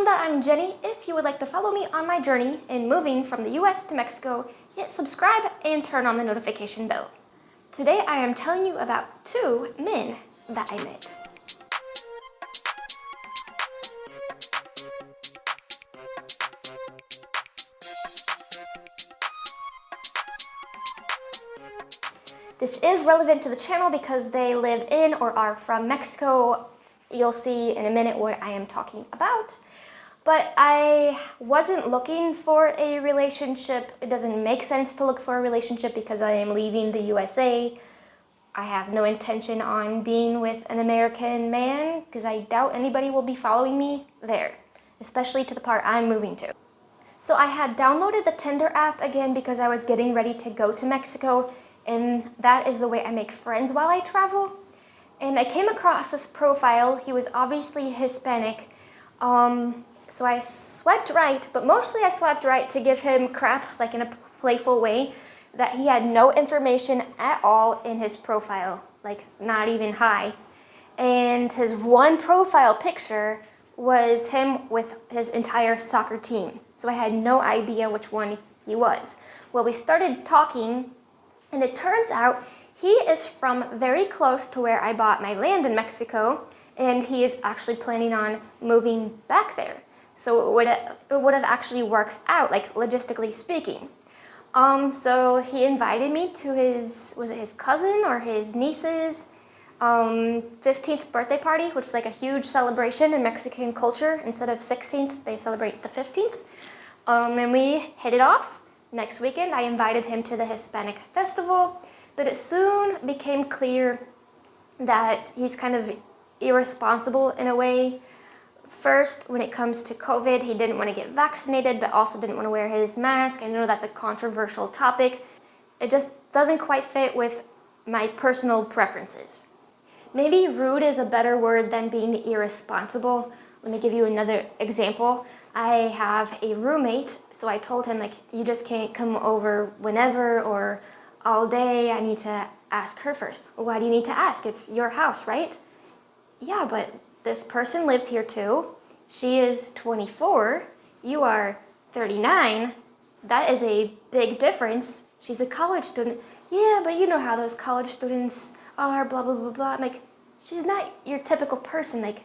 onda? I'm Jenny. If you would like to follow me on my journey in moving from the US to Mexico, hit subscribe and turn on the notification bell. Today I am telling you about 2 men that I met. This is relevant to the channel because they live in or are from Mexico. You'll see in a minute what I am talking about. But I wasn't looking for a relationship. It doesn't make sense to look for a relationship because I am leaving the USA. I have no intention on being with an American man because I doubt anybody will be following me there, especially to the part I'm moving to. So I had downloaded the Tinder app again because I was getting ready to go to Mexico, and that is the way I make friends while I travel. And I came across this profile. He was obviously Hispanic. So I swiped right, but mostly I swiped right to give him crap, like in a playful way, that he had no information at all in his profile, like not even hi. And his one profile picture was him with his entire soccer team. So I had no idea which one he was. Well, we started talking, and it turns out he is from very close to where I bought my land in Mexico, and he is actually planning on moving back there. So it would have actually worked out, like logistically speaking. So he invited me to his cousin or his niece's 15th birthday party, which is like a huge celebration in Mexican culture. Instead of 16th, they celebrate the 15th. And we hit it off. Next weekend, I invited him to the Hispanic festival. But it soon became clear that he's kind of irresponsible in a way. First, when it comes to COVID, he didn't want to get vaccinated, but also didn't want to wear his mask. I know that's a controversial topic. It just doesn't quite fit with my personal preferences. Maybe rude is a better word than being irresponsible. Let me give you another example. I have a roommate, so I told him, like, you just can't come over whenever or all day. I need to ask her first. Well, why do you need to ask? It's your house, right? Yeah, but this person lives here too. She is 24. You are 39. That is a big difference. She's a college student. Yeah, but you know how those college students are, blah, blah, blah, blah. I'm like, she's not your typical person. Like,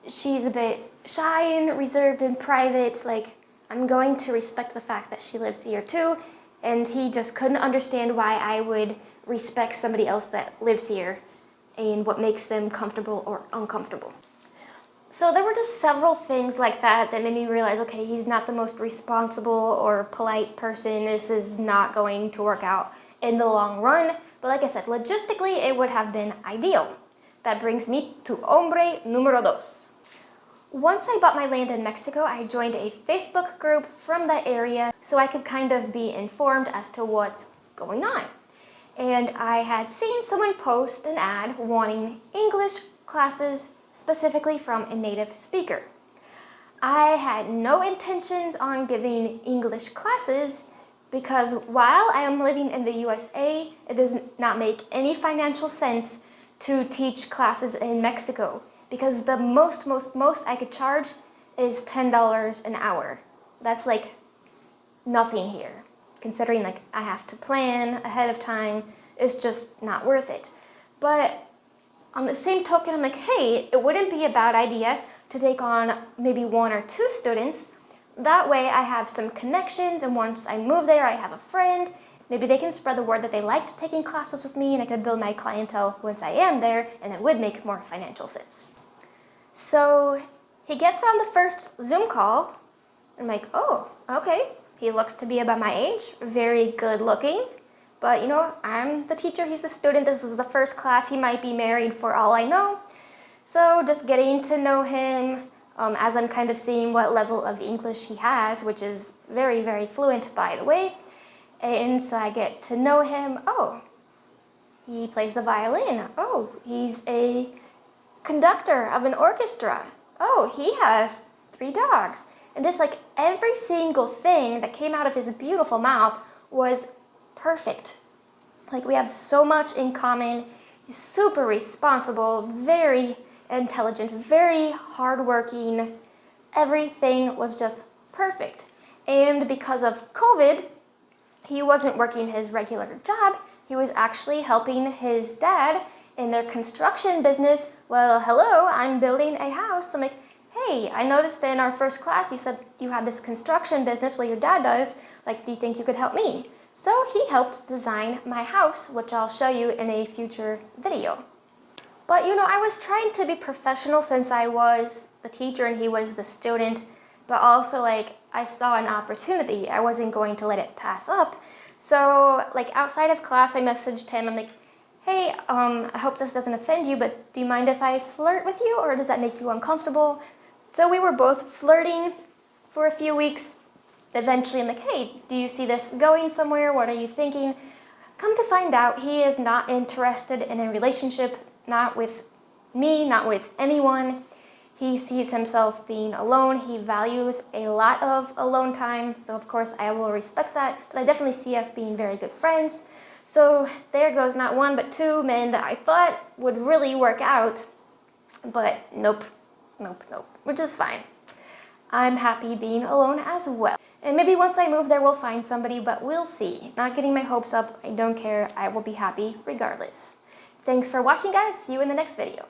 she's a bit shy and reserved and private. Like, I'm going to respect the fact that she lives here too. And he just couldn't understand why I would respect somebody else that lives here and what makes them comfortable or uncomfortable. So there were just several things like that that made me realize, okay, he's not the most responsible or polite person. This is not going to work out in the long run. But like I said, logistically, it would have been ideal. That brings me to hombre número 2. Once I bought my land in Mexico, I joined a Facebook group from the area so I could kind of be informed as to what's going on. And I had seen someone post an ad wanting English classes specifically from a native speaker. I had no intentions on giving English classes because while I am living in the USA, it does not make any financial sense to teach classes in Mexico, because the most I could charge is $10 an hour. That's like nothing here. Considering like I have to plan ahead of time, it's just not worth it. But on the same token, I'm like, hey, it wouldn't be a bad idea to take on maybe 1 or 2 students. That way I have some connections, and once I move there, I have a friend. Maybe they can spread the word that they liked taking classes with me, and I could build my clientele once I am there, and it would make more financial sense. So he gets on the first Zoom call. I'm like, oh, okay. He looks to be about my age, very good looking. But you know, I'm the teacher, he's the student. This is the first class. He might be married for all I know. So just getting to know him as I'm kind of seeing what level of English he has, which is very, very fluent, by the way. And so I get to know him. Oh, he plays the violin. Oh, he's a conductor of an orchestra. Oh, he has 3 dogs. And just like every single thing that came out of his beautiful mouth was perfect. Like, we have so much in common. He's super responsible, very intelligent, very hardworking, Everything was just perfect. And because of COVID, he wasn't working his regular job. He was actually helping his dad in their construction business. Well, hello, I'm building a house. I'm like, hey, I noticed in our first class you said you had this construction business. Well, your dad does. Like, do you think you could help me? So he helped design my house, which I'll show you in a future video. But I was trying to be professional since I was the teacher and he was the student, but also I saw an opportunity. I wasn't going to let it pass up. So outside of class, I messaged him. I'm like, hey, I hope this doesn't offend you, but do you mind if I flirt with you, or does that make you uncomfortable? So we were both flirting for a few weeks. Eventually, I'm like, hey, do you see this going somewhere? What are you thinking? Come to find out, he is not interested in a relationship, not with me, not with anyone. He sees himself being alone. He values a lot of alone time. So of course I will respect that, but I definitely see us being very good friends. So there goes not one, but two men that I thought would really work out, but nope, which is fine. I'm happy being alone as well. And maybe once I move there, we'll find somebody, but we'll see. Not getting my hopes up. I don't care. I will be happy regardless. Thanks for watching, guys. See you in the next video.